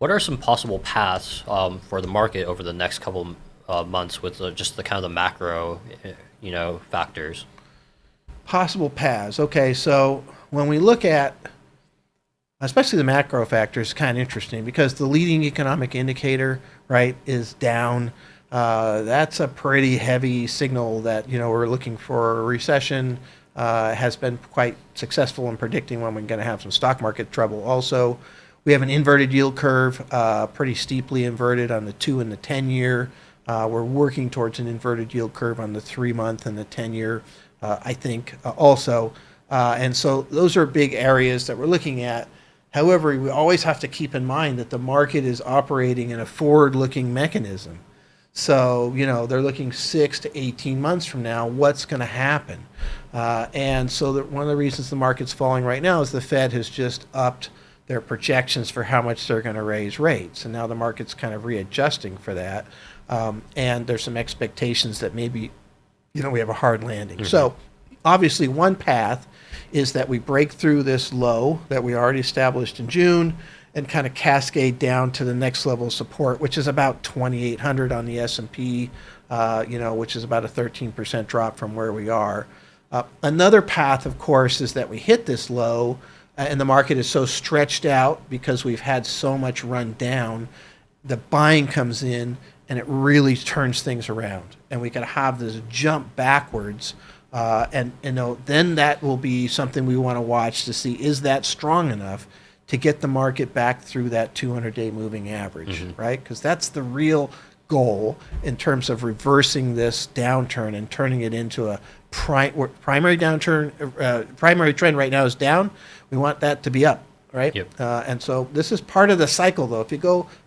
What are some possible paths for the market over the next couple months with just the kind of the macro, factors? Possible paths. Okay, so when we look at especially the macro factors, kind of interesting because the leading economic indicator, right, is down. That's a pretty heavy signal that we're looking for a recession. Has been quite successful in predicting when we're going to have some stock market trouble. Also, we have an inverted yield curve, pretty steeply inverted on the 2 and the 10-year. We're working towards an inverted yield curve on the 3-month and the 10-year, I think, also. And so those are big areas that we're looking at. However, we always have to keep in mind that the market is operating in a forward-looking mechanism. So, they're looking 6 to 18 months from now, what's going to happen? And so one of the reasons the market's falling right now is the Fed has just upped their projections for how much they're going to raise rates. And now the market's kind of readjusting for that. And there's some expectations that maybe, we have a hard landing. Mm-hmm. So obviously one path is that we break through this low that we already established in June and kind of cascade down to the next level of support, which is about 2,800 on the S&P, which is about a 13% drop from where we are. Another path, of course, is that we hit this low and the market is so stretched out because we've had so much run down, the buying comes in and it really turns things around. And we can have this jump backwards. And then that will be something we want to watch to see, is that strong enough to get the market back through that 200-day moving average, mm-hmm. right? Because that's the real goal in terms of reversing this downturn and turning it into a primary downturn. Primary trend right now is down. We want that to be up, right? Yep. And so this is part of the cycle, though. If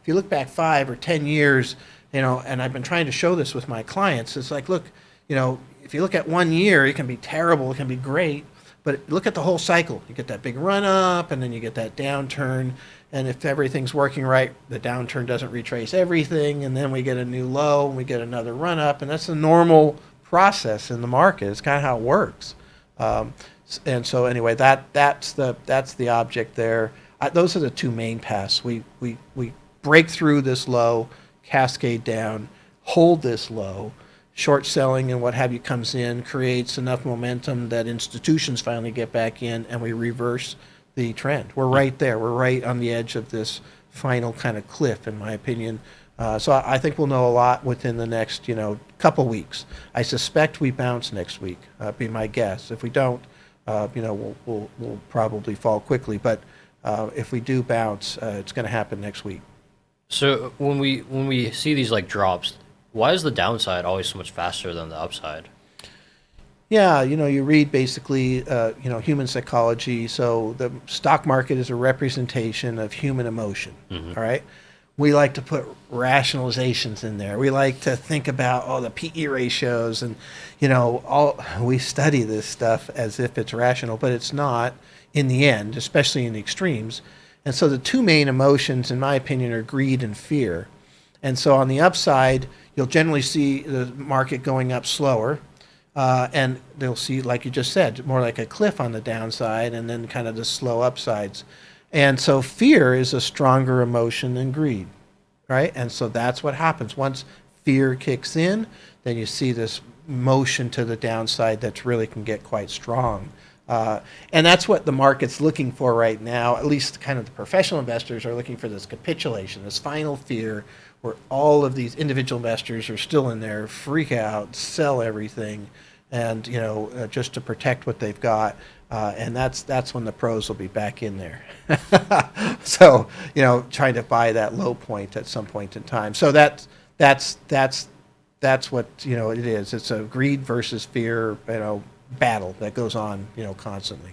you look back 5 or 10 years, and I've been trying to show this with my clients, it's like, look, if you look at 1 year, it can be terrible, it can be great. But look at the whole cycle. You get that big run up, and then you get that downturn. And if everything's working right, the downturn doesn't retrace everything, and then we get a new low, and we get another run up, and that's a normal process in the market. It's kind of how it works. And so anyway, that's the object there. Those are the two main paths. We break through this low, cascade down, hold this low. Short selling and what have you comes in, creates enough momentum that institutions finally get back in and we reverse the trend. We're right there. We're right on the edge of this final kind of cliff, in my opinion. So I think we'll know a lot within the next, couple weeks. I suspect we bounce next week, be my guess. If we don't, we'll probably fall quickly. But if we do bounce, it's going to happen next week. So when we see these like drops, why is the downside always so much faster than the upside? Yeah, you read basically, human psychology. So the stock market is a representation of human emotion, mm-hmm. all right? We like to put rationalizations in there. We like to think about, the PE ratios and, we study this stuff as if it's rational, but it's not in the end, especially in the extremes. And so the two main emotions, in my opinion, are greed and fear. And so on the upside, you'll generally see the market going up slower, and they'll see, like you just said, more like a cliff on the downside and then kind of the slow upsides. And so fear is a stronger emotion than greed, right? And so that's what happens. Once fear kicks in, then you see this motion to the downside that really can get quite strong. And that's what the market's looking for right now. At least kind of the professional investors are looking for this capitulation, this final fear where all of these individual investors are still in there, freak out, sell everything, and just to protect what they've got. And that's when the pros will be back in there. So trying to buy that low point at some point in time. So that's what it is. It's a greed versus fear battle that goes on constantly.